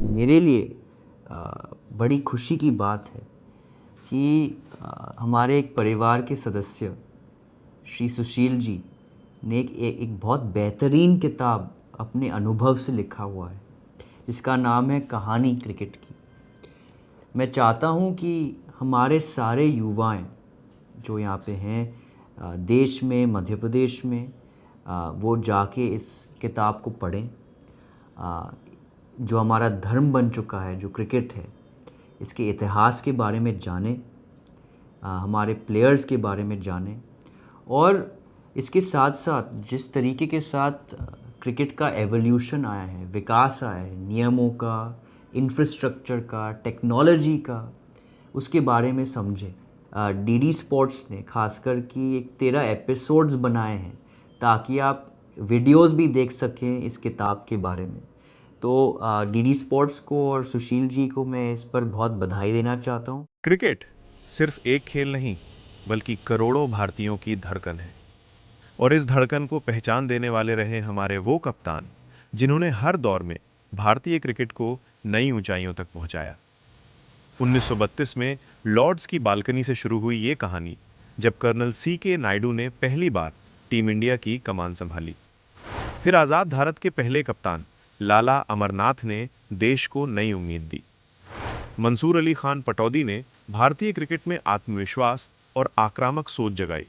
मेरे लिए बड़ी खुशी की बात है कि हमारे एक परिवार के सदस्य श्री सुशील जी ने एक बहुत बेहतरीन किताब अपने अनुभव से लिखा हुआ है, जिसका नाम है कहानी क्रिकेट की। मैं चाहता हूँ कि हमारे सारे युवाएं जो यहाँ पे हैं देश में, मध्य प्रदेश में, वो जाके इस किताब को पढ़ें। जो हमारा धर्म बन चुका है, जो क्रिकेट है, इसके इतिहास के बारे में जानें, हमारे प्लेयर्स के बारे में जानें, और इसके साथ साथ जिस तरीके के साथ क्रिकेट का एवोल्यूशन आया है, विकास आया है, नियमों का, इंफ्रास्ट्रक्चर का, टेक्नोलॉजी का, उसके बारे में समझें। डीडी स्पोर्ट्स ने खासकर कि एक 13 एपिसोड्स बनाए हैं ताकि आप वीडियोस भी देख सकें इस किताब के बारे में। तो डीडी स्पोर्ट्स को और सुशील जी को मैं इस पर बहुत बधाई देना चाहता हूँ। क्रिकेट सिर्फ एक खेल नहीं, बल्कि करोड़ों भारतीयों की धड़कन है। और इस धड़कन को पहचान देने वाले रहे हमारे वो कप्तान, जिन्होंने हर दौर में भारतीय क्रिकेट को नई ऊंचाइयों तक पहुंचाया। 1932 में लॉर्ड्स की बालकनी से शुरू हुई ये कहानी, जब कर्नल C.K. नायडू ने पहली बार टीम इंडिया की कमान संभाली। फिर आजाद भारत के पहले कप्तान लाला अमरनाथ ने देश को नई उम्मीद दी। मंसूर अली खान पटौदी ने भारतीय क्रिकेट में आत्मविश्वास और आक्रामक सोच जगाई।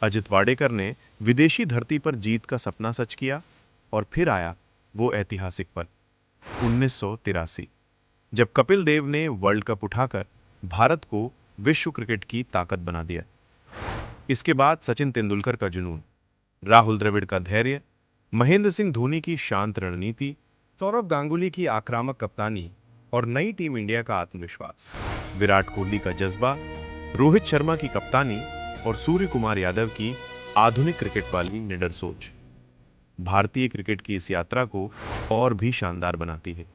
अजित वाडेकर ने विदेशी धरती पर जीत का सपना सच किया। और फिर आया वो ऐतिहासिक पल, 1983, जब कपिल देव ने वर्ल्ड कप उठाकर भारत को विश्व क्रिकेट की ताकत बना दिया। इसके बाद सचिन तेंदुलकर का जुनून, राहुल द्रविड़ का धैर्य, महेंद्र सिंह धोनी की शांत रणनीति, सौरव गांगुली की आक्रामक कप्तानी और नई टीम इंडिया का आत्मविश्वास, विराट कोहली का जज्बा, रोहित शर्मा की कप्तानी और सूर्य कुमार यादव की आधुनिक क्रिकेट वाली निडर सोच भारतीय क्रिकेट की इस यात्रा को और भी शानदार बनाती है।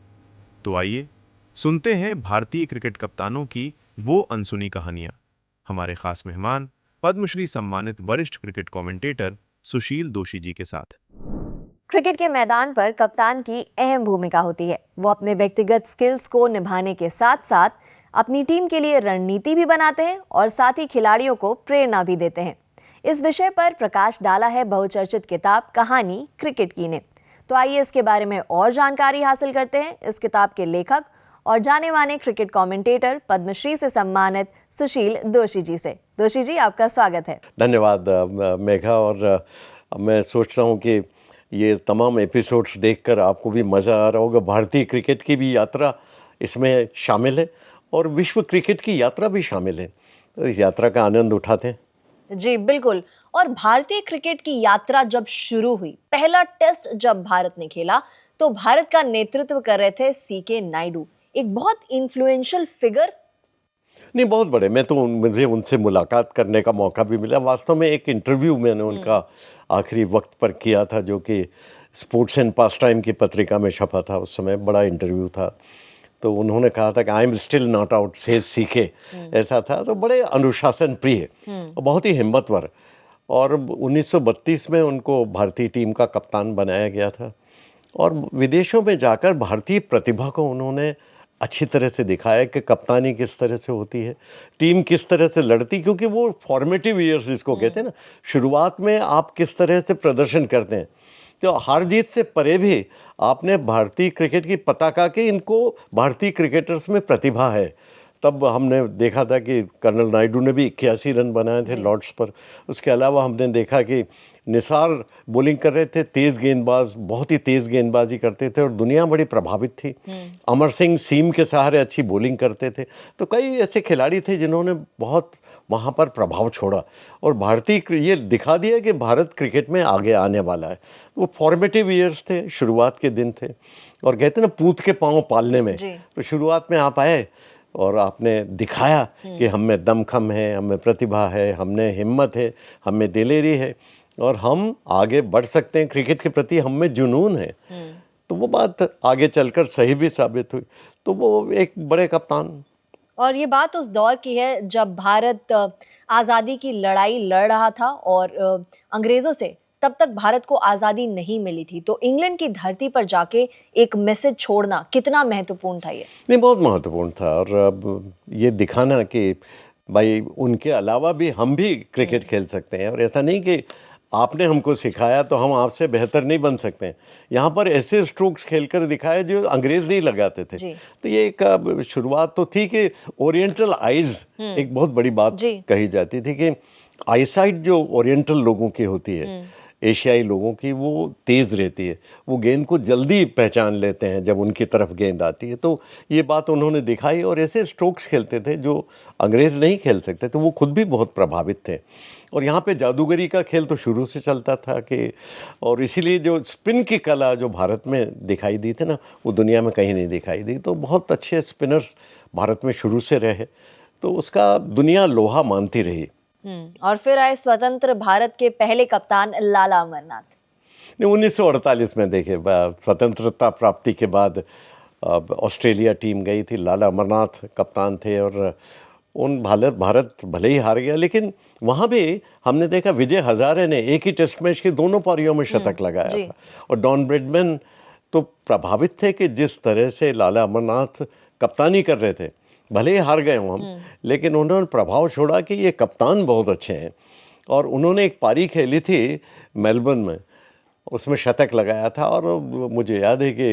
तो आइए सुनते हैं भारतीय क्रिकेट कप्तानों की वो अनसुनी कहानियां, हमारे खास मेहमान पद्मश्री सम्मानित वरिष्ठ क्रिकेट कमेंटेटर सुशील दोशी जी के साथ। क्रिकेट के मैदान पर कप्तान की अहम भूमिका होती है। वो अपने व्यक्तिगत स्किल्स को निभाने के साथ साथ अपनी टीम के लिए रणनीति भी बनाते हैं और साथ ही खिलाड़ियों को प्रेरणा भी देते हैं। इस विषय पर प्रकाश डाला है बहुचर्चित किताब कहानी क्रिकेट की ने। तो आइए इसके बारे में और जानकारी हासिल करते हैं इस किताब के लेखक और जाने माने क्रिकेट कमेंटेटर पद्मश्री से सम्मानित सुशील दोशी जी से। दोशी जी, आपका स्वागत है। धन्यवाद मेघा। और मैं सोचता हूँ कि ये तमाम एपिसोड्स देखकर आपको भी मज़ा आ रहा होगा। भारतीय क्रिकेट की भी यात्रा इसमें शामिल है और विश्व क्रिकेट की यात्रा भी शामिल है। तो इस यात्रा का आनंद उठाते हैं। जी बिल्कुल। और भारतीय क्रिकेट की यात्रा जब शुरू हुई, पहला टेस्ट जब भारत ने खेला, तो भारत का नेतृत्व कर रहे थे C.K. नायडू, एक बहुत इन्फ्लुएंशियल फिगर। नहीं, बहुत बड़े। मुझे उनसे मुलाकात करने का मौका भी मिला। वास्तव में एक इंटरव्यू मैंने उनका आखिरी वक्त पर किया था, जो कि स्पोर्ट्स एंड पास टाइम की पत्रिका में छपा था। उस समय बड़ा इंटरव्यू था। तो उन्होंने कहा था कि I am still not out से C.K. ऐसा था। तो बड़े अनुशासन प्रिय और बहुत ही हिम्मतवर। और 1932 में उनको भारतीय टीम का कप्तान बनाया गया था और विदेशों में जाकर भारतीय प्रतिभा को उन्होंने अच्छी तरह से दिखाया कि कप्तानी किस तरह से होती है, टीम किस तरह से लड़ती, क्योंकि वो फॉर्मेटिव ईयर्स जिसको कहते हैं ना, शुरुआत में आप किस तरह से प्रदर्शन करते हैं। तो हार जीत से परे भी आपने भारतीय क्रिकेट की पताका कि इनको भारतीय क्रिकेटर्स में प्रतिभा है, तब हमने देखा था कि कर्नल नायडू ने भी 81 रन बनाए थे लॉर्ड्स पर। उसके अलावा हमने देखा कि निसार बॉलिंग कर रहे थे, तेज़ गेंदबाज, बहुत ही तेज़ गेंदबाजी करते थे और दुनिया बड़ी प्रभावित थी। अमर सिंह सीम के सहारे अच्छी बॉलिंग करते थे। तो कई ऐसे खिलाड़ी थे जिन्होंने बहुत वहाँ पर प्रभाव छोड़ा और भारतीय ये दिखा दिया कि भारत क्रिकेट में आगे आने वाला है। वो फॉर्मेटिव ईयर्स थे, शुरुआत के दिन थे और कहते हैं ना पूत के पाँव पालने में। तो शुरुआत में आप आए और आपने दिखाया कि हम में दमखम है, हम में प्रतिभा है, हमने हिम्मत है, हम में दिलेरी है और हम आगे बढ़ सकते हैं, क्रिकेट के प्रति हम में जुनून है। तो वो बात आगे चलकर सही भी साबित हुई। तो वो एक बड़े कप्तान। और ये बात उस दौर की है जब भारत आज़ादी की लड़ाई लड़ रहा था और अंग्रेज़ों से तब तक भारत को आज़ादी नहीं मिली थी। तो इंग्लैंड की धरती पर जाके एक मैसेज छोड़ना कितना महत्वपूर्ण था ये? नहीं, बहुत महत्वपूर्ण था और अब ये दिखाना कि भाई उनके अलावा भी हम भी क्रिकेट खेल सकते हैं और ऐसा नहीं कि आपने हमको सिखाया तो हम आपसे बेहतर नहीं बन सकते हैं। यहाँ पर ऐसे स्ट्रोक्स खेलकर दिखाए जो अंग्रेज नहीं लगाते थे। तो ये एक शुरुआत तो थी कि ओरिएंटल आइज एक बहुत बड़ी बात कही जाती थी कि आईसाइट जो ओरिएंटल लोगों की होती है, एशियाई लोगों की, वो तेज़ रहती है, वो गेंद को जल्दी पहचान लेते हैं जब उनकी तरफ गेंद आती है। तो ये बात उन्होंने दिखाई और ऐसे स्ट्रोक्स खेलते थे जो अंग्रेज़ नहीं खेल सकते, तो वो खुद भी बहुत प्रभावित थे। और यहाँ पे जादूगरी का खेल तो शुरू से चलता था कि, और इसीलिए जो स्पिन की कला जो भारत में दिखाई दी थी ना, वो दुनिया में कहीं नहीं दिखाई दी। तो बहुत अच्छे स्पिनर्स भारत में शुरू से रहे, तो उसका दुनिया लोहा मानती रही। और फिर आए स्वतंत्र भारत के पहले कप्तान लाला अमरनाथ। 1948 में देखे स्वतंत्रता प्राप्ति के बाद ऑस्ट्रेलिया टीम गई थी, लाला अमरनाथ कप्तान थे और भारत भले ही हार गया, लेकिन वहाँ भी हमने देखा विजय हजारे ने एक ही टेस्ट मैच के दोनों पारियों में शतक लगाया था और डॉन ब्रैडमैन तो प्रभावित थे कि जिस तरह से लाला अमरनाथ कप्तानी कर रहे थे, भले ही हार गए हम, लेकिन उन्होंने प्रभाव छोड़ा कि ये कप्तान बहुत अच्छे हैं। और उन्होंने एक पारी खेली थी मेलबर्न में, उसमें शतक लगाया था और मुझे याद है कि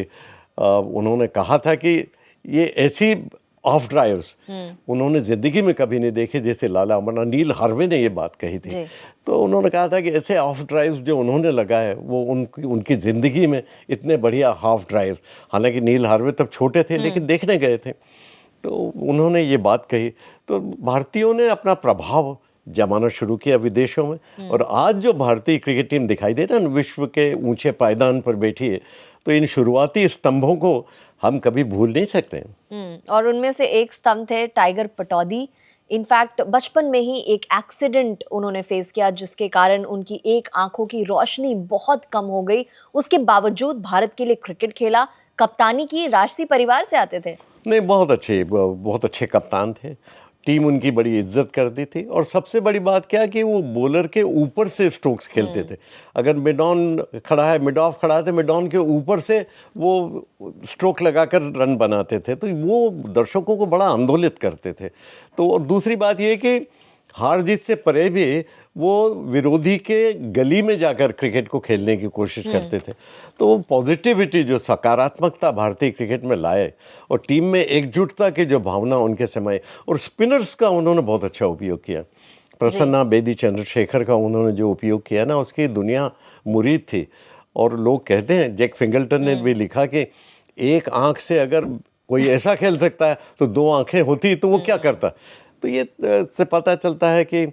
उन्होंने कहा था कि ये ऐसी ऑफ ड्राइव्स उन्होंने ज़िंदगी में कभी नहीं देखे जैसे लाला अमरनाथ। नील हार्वे ने ये बात कही थी। तो उन्होंने कहा था कि ऐसे ऑफ ड्राइव्स जो उन्होंने लगाए वो उनकी ज़िंदगी में इतने बढ़िया हाफ ड्राइव्स, हालांकि नील हार्वे तब छोटे थे लेकिन देखने गए थे, तो उन्होंने ये बात कही। तो भारतीयों ने अपना प्रभाव जमाना शुरू किया विदेशों में और आज जो भारतीय क्रिकेट टीम दिखाई दे रहा है ना, विश्व के ऊंचे पायदान पर बैठी है, तो इन शुरुआती स्तंभों को हम कभी भूल नहीं सकते। और उनमें से एक स्तंभ थे टाइगर पटौदी। इनफैक्ट बचपन में ही एक एक्सीडेंट उन्होंने फेस किया जिसके कारण उनकी एक आंखों की रोशनी बहुत कम हो गई। उसके बावजूद भारत के लिए क्रिकेट खेला, कप्तानी की, राजसी परिवार से आते थे। नहीं, बहुत अच्छे कप्तान थे, टीम उनकी बड़ी इज्जत करती थी और सबसे बड़ी बात क्या कि वो बॉलर के ऊपर से स्ट्रोक्स खेलते थे। अगर मिड ऑन खड़ा है, मिड ऑफ खड़ा है तो मिड ऑन के ऊपर से वो स्ट्रोक लगाकर रन बनाते थे, तो वो दर्शकों को बड़ा आंदोलित करते थे। तो दूसरी बात ये कि हार जीत से परे भी वो विरोधी के गली में जाकर क्रिकेट को खेलने की कोशिश करते थे। तो पॉजिटिविटी, जो सकारात्मकता भारतीय क्रिकेट में लाए और टीम में एकजुटता की जो भावना उनके समय, और स्पिनर्स का उन्होंने बहुत अच्छा उपयोग किया। प्रसन्ना बेदी चंद्रशेखर का उन्होंने जो उपयोग किया ना, उसकी दुनिया मुरीद थी। और लोग कहते हैं, जैक फिंगल्टन ने भी लिखा कि एक आंख से अगर कोई ऐसा खेल सकता है तो दो आंखें होती तो वो क्या करता। तो ये से पता चलता है कि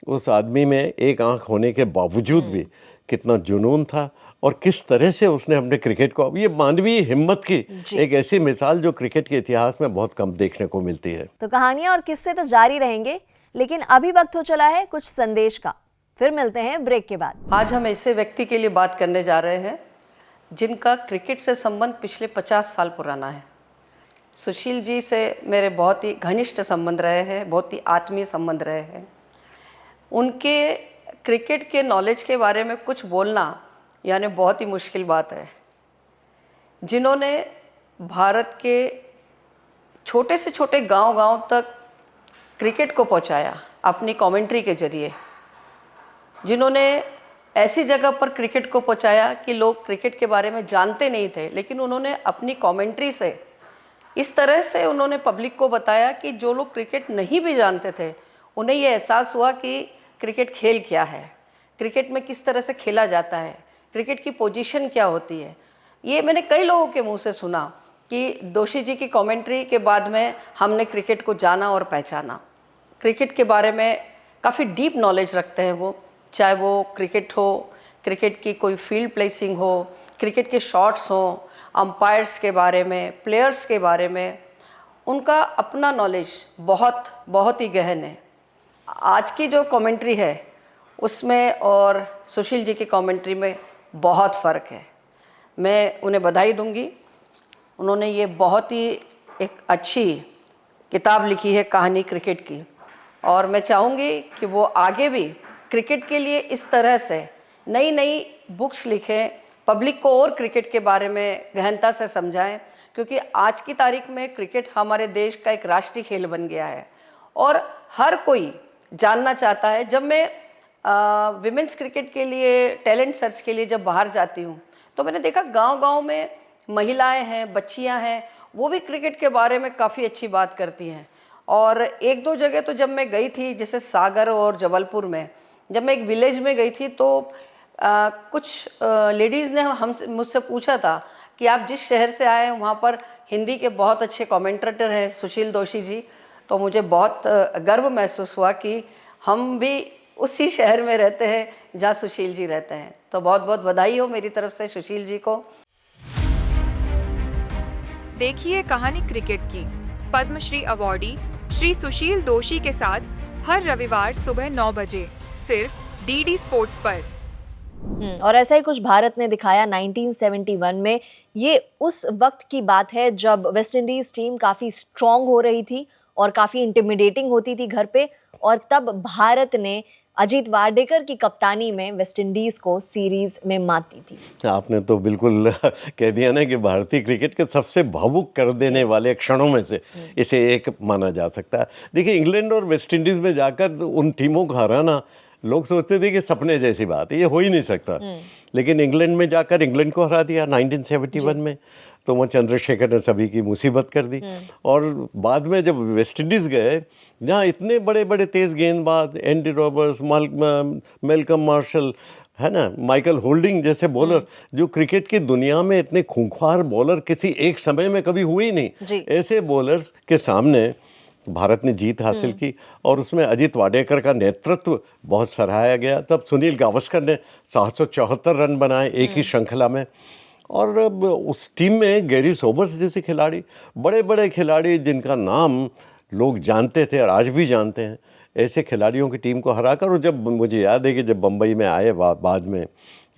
उस आदमी में एक आंख होने के बावजूद भी कितना जुनून था और किस तरह से उसने अपने क्रिकेट को, ये मानवीय हिम्मत की एक ऐसी मिसाल जो क्रिकेट के इतिहास में बहुत कम देखने को मिलती है। तो कहानियां और किस्से तो जारी रहेंगे, लेकिन अभी वक्त हो चला है कुछ संदेश का। फिर मिलते हैं ब्रेक के बाद। आज हम ऐसे व्यक्ति के लिए बात करने जा रहे हैं जिनका क्रिकेट से संबंध पिछले 50 साल पुराना है। सुशील जी से मेरे बहुत ही घनिष्ठ संबंध रहे हैं, बहुत ही आत्मीय संबंध रहे हैं। उनके क्रिकेट के नॉलेज के बारे में कुछ बोलना यानी बहुत ही मुश्किल बात है। जिन्होंने भारत के छोटे से छोटे गांव-गांव तक क्रिकेट को पहुंचाया अपनी कमेंट्री के जरिए, जिन्होंने ऐसी जगह पर क्रिकेट को पहुंचाया कि लोग क्रिकेट के बारे में जानते नहीं थे, लेकिन उन्होंने अपनी कमेंट्री से इस तरह से उन्होंने पब्लिक को बताया कि जो लोग क्रिकेट नहीं भी जानते थे उन्हें ये एहसास हुआ कि क्रिकेट खेल क्या है, क्रिकेट में किस तरह से खेला जाता है, क्रिकेट की पोजीशन क्या होती है। ये मैंने कई लोगों के मुंह से सुना कि दोषी जी की कमेंट्री के बाद में हमने क्रिकेट को जाना और पहचाना। क्रिकेट के बारे में काफ़ी डीप नॉलेज रखते हैं वो, चाहे वो क्रिकेट हो, क्रिकेट की कोई फील्ड प्लेसिंग हो, क्रिकेट के शॉट्स हों, अंपायर्स के बारे में, प्लेयर्स के बारे में, उनका अपना नॉलेज बहुत बहुत ही गहन है। आज की जो कमेंट्री है उसमें और सुशील जी की कमेंट्री में बहुत फ़र्क है। मैं उन्हें बधाई दूंगी। उन्होंने ये बहुत ही एक अच्छी किताब लिखी है कहानी क्रिकेट की, और मैं चाहूँगी कि वो आगे भी क्रिकेट के लिए इस तरह से नई नई बुक्स लिखें, पब्लिक को और क्रिकेट के बारे में गहनता से समझाएं, क्योंकि आज की तारीख में क्रिकेट हमारे देश का एक राष्ट्रीय खेल बन गया है और हर कोई जानना चाहता है। जब मैं विमेंस क्रिकेट के लिए टैलेंट सर्च के लिए जब बाहर जाती हूँ तो मैंने देखा गांव-गांव में महिलाएं हैं, बच्चियां हैं, वो भी क्रिकेट के बारे में काफ़ी अच्छी बात करती हैं। और एक दो जगह तो जब मैं गई थी, जैसे सागर और जबलपुर में, जब मैं एक विलेज में गई थी तो कुछ लेडीज़ ने मुझसे पूछा था कि आप जिस शहर से आए हैं वहाँ पर हिंदी के बहुत अच्छे कमेंटेटर हैं सुशील दोषी जी। तो मुझे बहुत गर्व महसूस हुआ कि हम भी उसी शहर में रहते हैं जहाँ सुशील जी रहते हैं। तो बहुत बहुत बधाई हो मेरी तरफ से सुशील जी को। देखिए कहानी क्रिकेट की पद्मश्री अवॉर्डी श्री सुशील दोषी के साथ हर रविवार सुबह 9 बजे सिर्फ डीडी स्पोर्ट्स पर। और ऐसा ही कुछ भारत ने दिखाया 1971 में। ये उस वक्त की बात है जब वेस्ट इंडीज टीम काफ़ी स्ट्रॉन्ग हो रही थी और काफ़ी इंटिमिडेटिंग होती थी घर पे, और तब भारत ने अजीत वाडेकर की कप्तानी में वेस्ट इंडीज को सीरीज में मात दी थी। आपने तो बिल्कुल कह दिया ना कि भारतीय क्रिकेट के सबसे भावुक कर देने वाले क्षणों में से इसे एक माना जा सकता है। देखिए, इंग्लैंड और वेस्ट इंडीज़ में जाकर उन टीमों को हराना लोग सोचते थे कि सपने जैसी बात है, ये हो ही नहीं सकता। लेकिन इंग्लैंड में जाकर इंग्लैंड को हरा दिया 1971 में, तो वो चंद्रशेखर ने सभी की मुसीबत कर दी। और बाद में जब वेस्ट इंडीज़ गए, जहाँ इतने बड़े बड़े तेज़ गेंदबाज, एंडी रॉबर्ट्स, मैल्कम मार्शल, है ना, माइकल होल्डिंग जैसे बॉलर, जो क्रिकेट की दुनिया में इतने खूंखार बॉलर किसी एक समय में कभी हुए ही नहीं, ऐसे बॉलर्स के सामने भारत ने जीत हासिल की। और उसमें अजीत वाडेकर का नेतृत्व बहुत सराहाया गया। तब सुनील गावस्कर ने 774 रन बनाए एक ही श्रृंखला में। और अब उस टीम में गैरी सोबर्स जैसे खिलाड़ी, बड़े बड़े खिलाड़ी जिनका नाम लोग जानते थे और आज भी जानते हैं, ऐसे खिलाड़ियों की टीम को हराकर, और जब मुझे याद है कि जब बम्बई में आए बाद में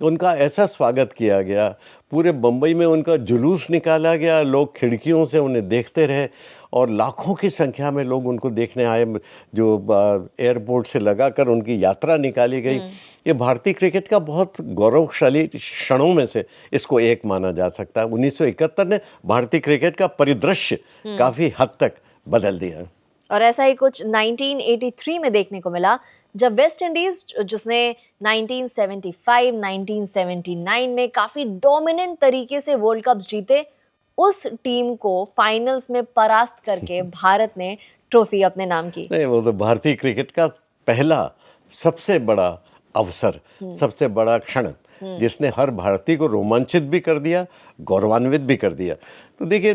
उनका ऐसा स्वागत किया गया, पूरे बम्बई में उनका जुलूस निकाला गया, लोग खिड़कियों से उन्हें देखते रहे और लाखों की संख्या में लोग उनको देखने आए, जो एयरपोर्ट से लगाकर उनकी यात्रा निकाली गई। ये भारतीय क्रिकेट का बहुत गौरवशाली क्षणों में से इसको एक माना जा सकता है। 1971 ने भारतीय क्रिकेट का परिदृश्य काफ़ी हद तक बदल दिया। और ऐसा ही कुछ 1983 में देखने को मिला, जब वेस्ट इंडीज, जिसने 1975, 1979 में काफ़ी डोमिनेंट तरीके से वर्ल्ड कप्स जीते, उस टीम को फाइनल्स में परास्त करके भारत ने ट्रॉफी अपने नाम की। नहीं, वो तो भारतीय क्रिकेट का पहला सबसे बड़ा अवसर, सबसे बड़ा क्षण, जिसने हर भारतीय को रोमांचित भी कर दिया, गौरवान्वित भी कर दिया। तो देखिए,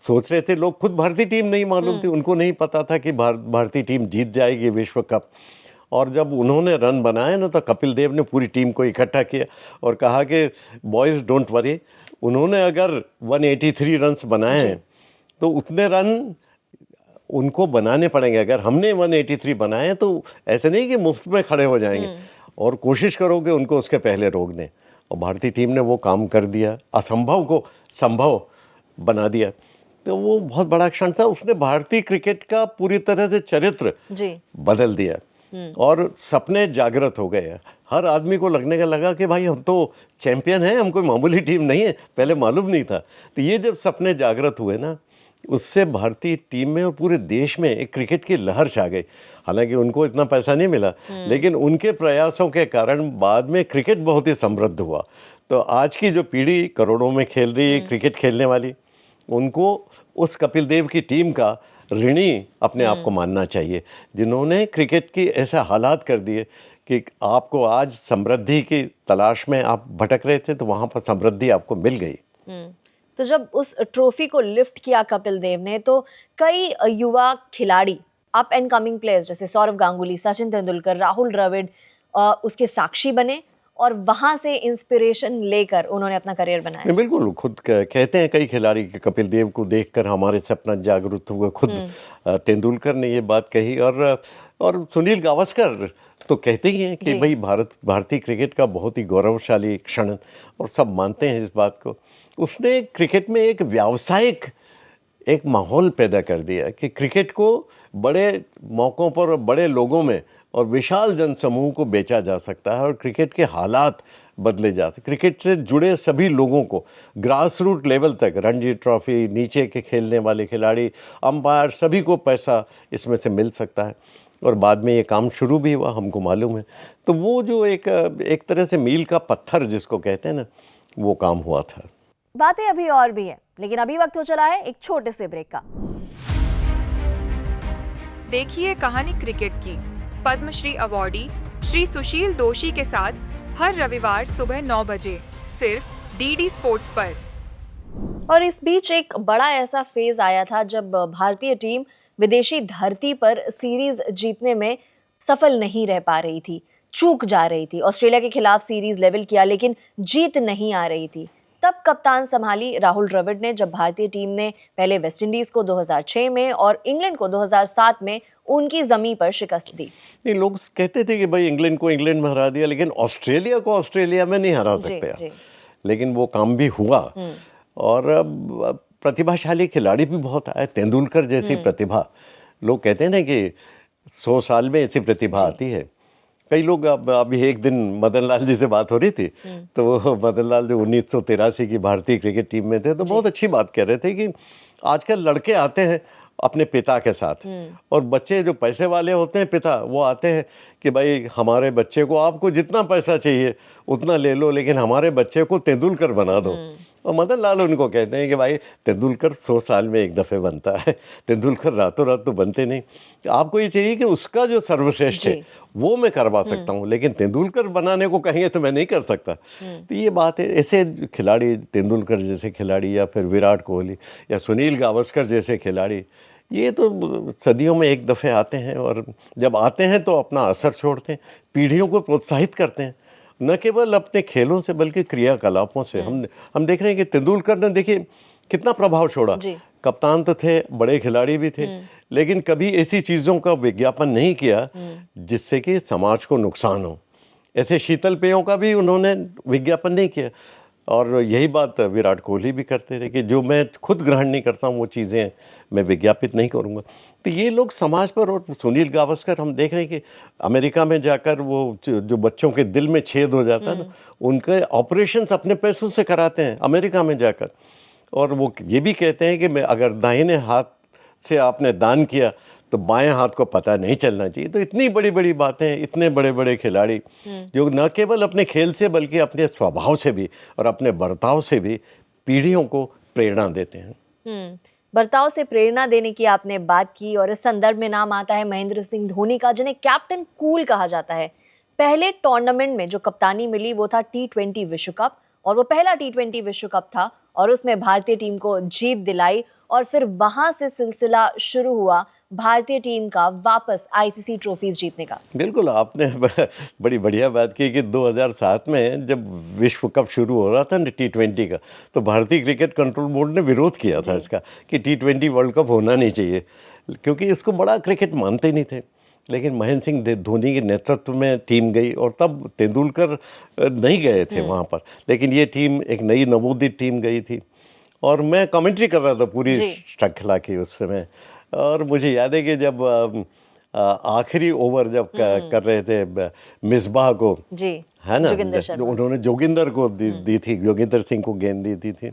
सोच रहे थे लोग, खुद भारतीय टीम नहीं मालूम थी, उनको नहीं पता था कि भारतीय टीम जीत जाएगी विश्व कप। और जब उन्होंने रन बनाए ना, तो कपिल देव ने पूरी टीम को इकट्ठा किया और कहा कि बॉयज़ डोंट वरी, उन्होंने अगर 183 रन्स बनाए हैं तो उतने रन उनको बनाने पड़ेंगे। अगर हमने 183 बनाए तो ऐसे नहीं कि मुफ्त में खड़े हो जाएंगे, और कोशिश करोगे उनको उसके पहले रोक दें। और भारतीय टीम ने वो काम कर दिया, असंभव को संभव बना दिया। तो वो बहुत बड़ा क्षण था, उसने भारतीय क्रिकेट का पूरी तरह से चरित्र बदल दिया और सपने जागृत हो गए। हर आदमी को लगा कि भाई हम तो चैंपियन हैं, हम कोई मामूली टीम नहीं है, पहले मालूम नहीं था। तो ये जब सपने जागृत हुए ना, उससे भारतीय टीम में और पूरे देश में एक क्रिकेट की लहर छा गई। हालांकि उनको इतना पैसा नहीं मिला, लेकिन उनके प्रयासों के कारण बाद में क्रिकेट बहुत ही समृद्ध हुआ। तो आज की जो पीढ़ी करोड़ों में खेल रही है क्रिकेट खेलने वाली, उनको उस कपिल देव की टीम का ऋणी अपने आप को मानना चाहिए, जिन्होंने क्रिकेट की ऐसे हालात कर दिए कि आपको आज समृद्धि की तलाश में आप भटक रहे थे तो वहाँ पर समृद्धि आपको मिल गई। तो जब उस ट्रॉफी को लिफ्ट किया कपिल देव ने, तो कई युवा खिलाड़ी, अप एंड कमिंग प्लेयर्स जैसे सौरव गांगुली, सचिन तेंदुलकर, राहुल द्रविड़ उसके साक्षी बने और वहां से इंस्पिरेशन लेकर उन्होंने अपना करियर बनाया। नहीं, बिल्कुल खुद कहते हैं कई खिलाड़ी कि कपिल देव को देखकर हमारे सपना जागरूक हुए। खुद तेंदुलकर ने ये बात कही और सुनील गावस्कर तो कहते ही हैं कि भाई भारतीय क्रिकेट का बहुत ही गौरवशाली क्षण, और सब मानते हैं इस बात को। उसने क्रिकेट में एक व्यावसायिक एक माहौल पैदा कर दिया कि क्रिकेट को बड़े मौक़ों पर और बड़े लोगों में और विशाल जनसमूह को बेचा जा सकता है, और क्रिकेट के हालात बदले जाते। क्रिकेट से जुड़े सभी लोगों को ग्रास रूट लेवल तक, रणजी ट्रॉफी, नीचे के खेलने वाले खिलाड़ी, अंपायर, सभी को पैसा इसमें से मिल सकता है। और बाद में ये काम शुरू भी हुआ, हमको मालूम है। तो वो जो एक तरह से मील का पत्थर जिसको कहते हैं ना, वो काम हुआ था। बातें अभी और भी हैं, लेकिन अभी वक्त हो चला है एक छोटे से ब्रेक का। देखिए कहानी क्रिकेट की पद्मश्री अवॉर्डी श्री सुशील दोषी के साथ हर रविवार सुबह 9 बजे सिर्फ डीडी स्पोर्ट्स पर। और इस बीच एक बड़ा ऐसा फेज आया था जब भारतीय टीम विदेशी धरती पर सीरीज जीतने में सफल नहीं रह पा रही थी, चूक जा रही थी। ऑस्ट्रेलिया के खिलाफ सीरीज लेवल किया लेकिन जीत नहीं आ रही थी। तब कप्तान संभाली राहुल द्रविड़ ने, जब भारतीय टीम ने पहले वेस्टइंडीज को 2006 में और इंग्लैंड को 2007 में उनकी जमीन पर शिकस्त दी। नहीं, लोग कहते थे कि भाई इंग्लैंड को इंग्लैंड में हरा दिया, लेकिन ऑस्ट्रेलिया को ऑस्ट्रेलिया में नहीं हरा सकते आप। लेकिन वो काम भी हुआ, और प्रतिभाशाली खिलाड़ी भी बहुत आए। तेंदुलकर जैसी प्रतिभा, लोग कहते हैं ना कि 100 साल में ऐसी प्रतिभा आती है। कई लोग अभी एक दिन मदन लाल जी से बात हो रही थी, तो वो मदन लाल जो 1983 की भारतीय क्रिकेट टीम में थे, तो बहुत अच्छी बात कह रहे थे कि आजकल लड़के आते हैं अपने पिता के साथ, और बच्चे जो पैसे वाले होते हैं पिता, वो आते हैं कि भाई हमारे बच्चे को, आपको जितना पैसा चाहिए उतना ले लो, लेकिन हमारे बच्चे को तेंदुलकर बना दो। और मदन लाल उनको कहते हैं कि भाई तेंदुलकर 100 साल में एक दफ़े बनता है, तेंदुलकर रातों रात तो बनते नहीं। आपको ये चाहिए कि उसका जो सर्वश्रेष्ठ है वो मैं करवा सकता हूँ, लेकिन तेंदुलकर बनाने को कहेंगे तो मैं नहीं कर सकता। तो ये बात है। ऐसे खिलाड़ी, तेंदुलकर जैसे खिलाड़ी, या फिर विराट कोहली या सुनील गावस्कर जैसे खिलाड़ी, ये तो सदियों में एक दफ़े आते हैं, और जब आते हैं तो अपना असर छोड़ते हैं, पीढ़ियों को प्रोत्साहित करते हैं, न केवल अपने खेलों से बल्कि क्रियाकलापों से। हम देख रहे हैं कि तेंदुलकर ने, देखिए कितना प्रभाव छोड़ा। कप्तान तो थे, बड़े खिलाड़ी भी थे, लेकिन कभी ऐसी चीज़ों का विज्ञापन नहीं किया जिससे कि समाज को नुकसान हो। ऐसे शीतल पेयों का भी उन्होंने विज्ञापन नहीं किया। और यही बात विराट कोहली भी करते रहे कि जो मैं खुद ग्रहण नहीं करता हूँ वो चीज़ें मैं विज्ञापित नहीं करूँगा। तो ये लोग समाज पर, और सुनील गावस्कर हम देख रहे हैं कि अमेरिका में जाकर वो जो बच्चों के दिल में छेद हो जाता है ना, उनके ऑपरेशंस अपने पैसों से कराते हैं अमेरिका में जाकर। और वो ये भी कहते हैं कि मैं, अगर दाहिने हाथ से आपने दान किया तो बाएं हाथ को पता नहीं चलना चाहिए। तो इतनी बड़ी बड़ी बातें, इतने बड़े बड़े खिलाड़ी जो न केवल अपने खेल से बल्कि अपने स्वभाव से भी और अपने बर्ताव से भी पीढ़ियों को प्रेरणा देते हैं। बर्ताव से प्रेरणा देने की आपने बात की, और इस संदर्भ में नाम आता है महेंद्र सिंह धोनी का, जिन्हें कैप्टन कूल कहा जाता है। पहले टूर्नामेंट में जो कप्तानी मिली वो था T20 विश्व कप, और वो पहला T20 विश्व कप था, और उसमें भारतीय टीम को जीत दिलाई। और फिर वहां से सिलसिला शुरू हुआ भारतीय टीम का वापस आईसीसी ट्रॉफीज जीतने का। बिल्कुल, आपने बड़ी बढ़िया बात की कि 2007 में जब विश्व कप शुरू हो रहा था T20 का, तो भारतीय क्रिकेट कंट्रोल बोर्ड ने विरोध किया था इसका कि T20 वर्ल्ड कप होना नहीं चाहिए, क्योंकि इसको बड़ा क्रिकेट मानते नहीं थे। लेकिन महेंद्र सिंह धोनी के नेतृत्व में टीम गई, और तब तेंदुलकर नहीं गए थे वहाँ पर, लेकिन ये टीम एक नई नवोदित टीम गई थी। और मैं कमेंट्री कर रहा था पूरी श्रृंखला की उस समय, और मुझे याद है कि जब आखिरी ओवर जब कर रहे थे मिसबाह को, है ना, उन्होंने जोगिंदर को दी थी, जोगिंदर सिंह को गेंद दी थी,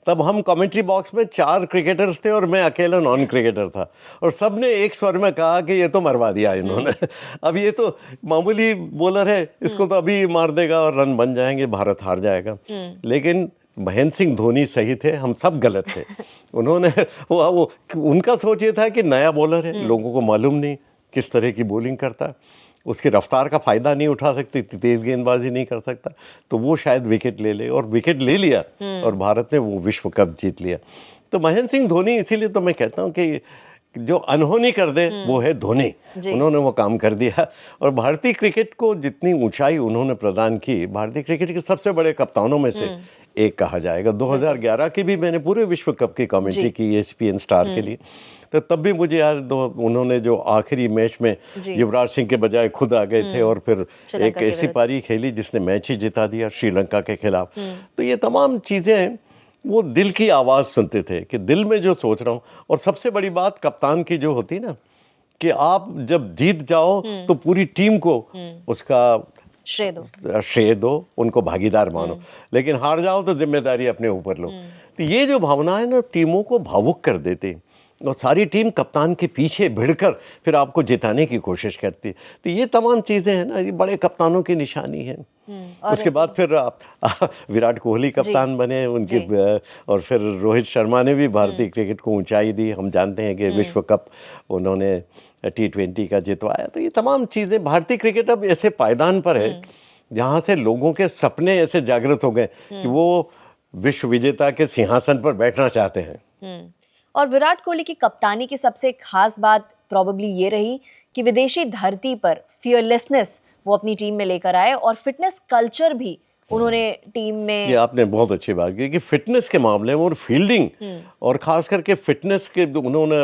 तब हम कमेंट्री बॉक्स में 4 क्रिकेटर्स थे और मैं अकेला नॉन क्रिकेटर था, और सब ने एक स्वर में कहा कि ये तो मरवा दिया इन्होंने। अब ये तो मामूली बॉलर है, इसको तो अभी मार देगा और रन बन जाएंगे, भारत हार जाएगा। लेकिन महेंद्र सिंह धोनी सही थे, हम सब गलत थे। उन्होंने वो उनका सोच ये था कि नया बॉलर है, लोगों को मालूम नहीं किस तरह की बॉलिंग करता है, उसकी रफ्तार का फ़ायदा नहीं उठा सकती, तेज़ गेंदबाजी नहीं कर सकता, तो वो शायद विकेट ले ले, और विकेट ले लिया और भारत ने वो विश्व कप जीत लिया। तो महेंद्र सिंह धोनी, इसीलिए तो मैं कहता हूँ कि जो अनहोनी कर दे वो है धोनी। उन्होंने वो काम कर दिया, और भारतीय क्रिकेट को जितनी ऊंचाई उन्होंने प्रदान की, भारतीय क्रिकेट के सबसे बड़े कप्तानों में से एक कहा जाएगा। 2011 की भी मैंने पूरे विश्व कप की कमेंट्री की ESPN स्टार के लिए, तो तब भी मुझे याद, उन्होंने जो आखिरी मैच में युवराज सिंह के बजाय खुद आ गए थे और फिर एक ऐसी पारी खेली जिसने मैच ही जिता दिया श्रीलंका के खिलाफ। तो ये तमाम चीज़ें, वो दिल की आवाज़ सुनते थे कि दिल में जो सोच रहा हूँ। और सबसे बड़ी बात कप्तान की जो होती ना, कि आप जब जीत जाओ तो पूरी टीम को उसका श्रेय दो, उनको भागीदार मानो, लेकिन हार जाओ तो जिम्मेदारी अपने ऊपर लो। तो ये जो भावना है ना, टीमों को भावुक कर देती, और सारी टीम कप्तान के पीछे भिड़कर फिर आपको जिताने की कोशिश करती। तो ये तमाम चीज़ें हैं ना, ये बड़े कप्तानों की निशानी है। उसके बाद फिर विराट कोहली कप्तान बने उनकी, और फिर रोहित शर्मा ने भी भारतीय क्रिकेट को ऊंचाई दी। हम जानते हैं कि विश्व कप उन्होंने T20 का जितवाया। तो ये तमाम चीज़ें, भारतीय क्रिकेट अब ऐसे पायदान पर है जहाँ से लोगों के सपने ऐसे जागृत हो गए कि वो विश्व विजेता के सिंहासन पर बैठना चाहते हैं। और विराट कोहली की कप्तानी की सबसे खास बात प्रॉबेबली ये रही कि विदेशी धरती पर फियरलेसनेस वो अपनी टीम में लेकर आए, और फिटनेस कल्चर भी उन्होंने टीम में। ये आपने बहुत अच्छी बात की कि फिटनेस के मामले में और फील्डिंग, और खास करके फिटनेस के उन्होंने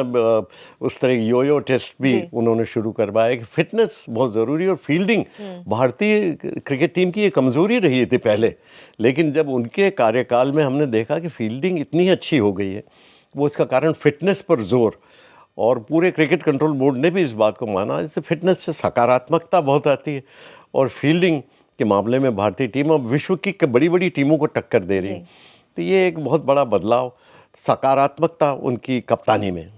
उस तरह योयो टेस्ट भी उन्होंने शुरू करवाया कि फिटनेस बहुत ज़रूरी है। और फील्डिंग भारतीय क्रिकेट टीम की ये कमज़ोरी रही थी पहले, लेकिन जब उनके कार्यकाल में हमने देखा कि फील्डिंग इतनी अच्छी हो गई है, वो इसका कारण फिटनेस पर जोर, और पूरे क्रिकेट कंट्रोल बोर्ड ने भी इस बात को माना, इससे फिटनेस से सकारात्मकता बहुत आती है, और फील्डिंग के मामले में भारतीय टीम अब विश्व की बड़ी बड़ी टीमों को टक्कर दे रही है। तो ये एक बहुत बड़ा बदलाव, सकारात्मकता उनकी कप्तानी में।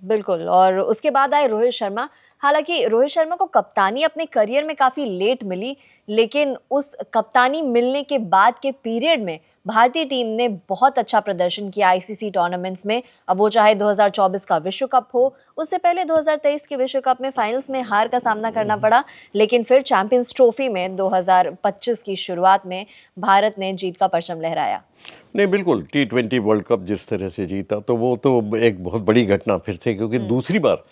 बिल्कुल। और उसके बाद आए रोहित शर्मा। हालांकि रोहित शर्मा को कप्तानी अपने करियर में काफ़ी लेट मिली, लेकिन उस कप्तानी मिलने के बाद के पीरियड में भारतीय टीम ने बहुत अच्छा प्रदर्शन किया ICC टूर्नामेंट्स में। अब वो चाहे 2024 का विश्व कप हो, उससे पहले 2023 के विश्व कप में फाइनल्स में हार का सामना करना पड़ा, लेकिन फिर चैंपियंस ट्रॉफी में 2025 की शुरुआत में भारत ने जीत का परचम लहराया। नहीं, बिल्कुल, T20 वर्ल्ड कप जिस तरह से जीता, तो वो तो एक बहुत बड़ी घटना फिर से, क्योंकि दूसरी बार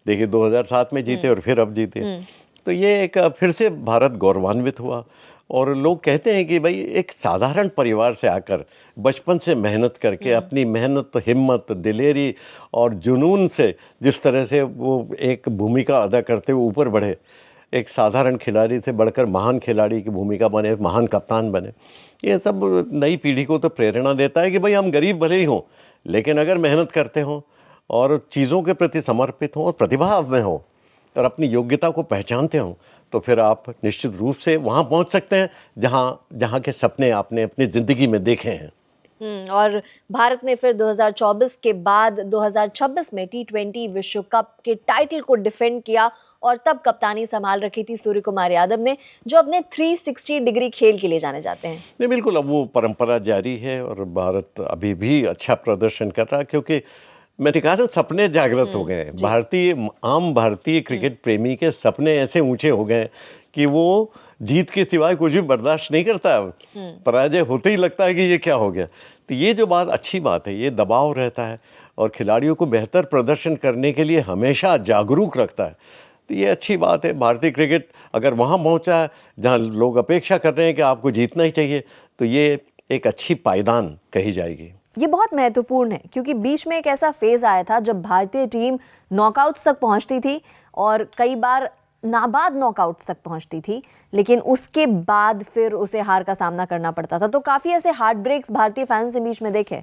देखिए 2007 में जीते और फिर अब जीते, तो ये एक फिर से भारत गौरवान्वित हुआ। और लोग कहते हैं कि भाई एक साधारण परिवार से आकर, बचपन से मेहनत करके, अपनी मेहनत, हिम्मत, दिलेरी और जुनून से जिस तरह से वो एक भूमिका अदा करते हुए ऊपर बढ़े, एक साधारण खिलाड़ी से बढ़कर महान खिलाड़ी की भूमिका बने, महान कप्तान बने, ये सब नई पीढ़ी को तो प्रेरणा देता है कि भाई हम गरीब भले ही हों, लेकिन अगर मेहनत करते हों और चीज़ों के प्रति समर्पित हों और प्रतिभा में हो और अपनी योग्यता को पहचानते हों, तो फिर आप निश्चित रूप से वहाँ पहुँच सकते हैं जहाँ के सपने आपने अपनी ज़िंदगी में देखे हैं। और भारत ने फिर 2024 के बाद 2026 में T20 विश्व कप के टाइटल को डिफेंड किया, और तब कप्तानी संभाल रखी थी सूर्य कुमार यादव ने, जो अपने 360 डिग्री खेल के लिए जाने जाते हैं। नहीं, बिल्कुल, अब वो परंपरा जारी है और भारत अभी भी अच्छा प्रदर्शन कर रहा है, क्योंकि मैंने कहा ना, सपने जागृत हो गए हैं। आम भारतीय क्रिकेट प्रेमी के सपने ऐसे ऊंचे हो गए कि वो जीत के सिवाय कुछ भी बर्दाश्त नहीं करता। अब पराजय होते ही लगता है कि ये क्या हो गया। तो ये जो बात अच्छी बात है, ये दबाव रहता है और खिलाड़ियों को बेहतर प्रदर्शन करने के लिए हमेशा जागरूक रखता है। तो ये अच्छी बात है। भारतीय क्रिकेट अगर वहाँ पहुँचा है जहाँ लोग अपेक्षा कर रहे हैं कि आपको जीतना ही चाहिए, तो ये एक अच्छी पायदान कही जाएगी। ये बहुत महत्वपूर्ण है, क्योंकि बीच में एक ऐसा फेज आया था जब भारतीय टीम नॉकआउट्स तक पहुंचती थी, और कई बार नाबाद नॉकआउट्स तक पहुंचती थी, लेकिन उसके बाद फिर उसे हार का सामना करना पड़ता था। तो काफ़ी ऐसे हार्ट ब्रेक्स भारतीय फैंस के बीच में देखे।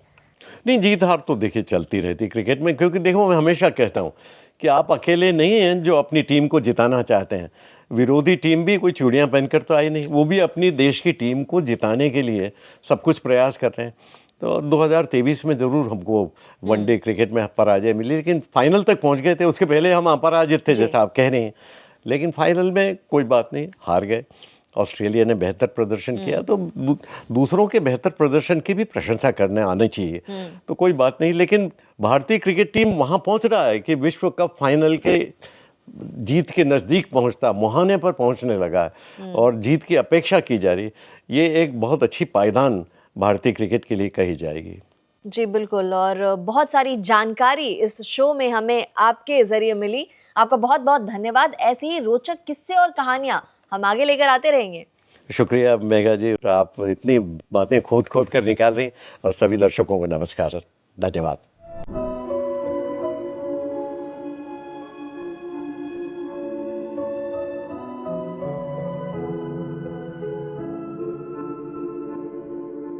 नहीं, जीत हार तो देखिए चलती रहती क्रिकेट में, क्योंकि देखो, मैं हमेशा कहता हूँ कि आप अकेले नहीं हैं जो अपनी टीम को जिताना चाहते हैं। विरोधी टीम भी कोई चूड़ियाँ पहनकर तो आई नहीं, वो भी अपनी देश की टीम को जिताने के लिए सब कुछ प्रयास कर रहे हैं। तो 2023 में ज़रूर हमको वनडे क्रिकेट में पराजय मिली, लेकिन फाइनल तक पहुंच गए थे। उसके पहले हम अपराजित थे, जैसा आप कह रहे हैं, लेकिन फाइनल में कोई बात नहीं, हार गए। ऑस्ट्रेलिया ने बेहतर प्रदर्शन किया तो दूसरों के बेहतर प्रदर्शन की भी प्रशंसा करने आनी चाहिए, तो कोई बात नहीं। लेकिन भारतीय क्रिकेट टीम वहाँ पहुँच रहा है कि विश्व कप फाइनल के जीत के नज़दीक पहुँचता, मुहाने पर पहुँचने लगा है और जीत की अपेक्षा की जा रही, ये एक बहुत अच्छी पायदान भारतीय क्रिकेट के लिए कही जाएगी। जी बिल्कुल, और बहुत सारी जानकारी इस शो में हमें आपके ज़रिए मिली। आपका बहुत बहुत धन्यवाद। ऐसी ही रोचक किस्से और कहानियाँ हम आगे लेकर आते रहेंगे। शुक्रिया मेघा जी, आप इतनी बातें खोद खोद कर निकाल रही, और सभी दर्शकों को नमस्कार, धन्यवाद।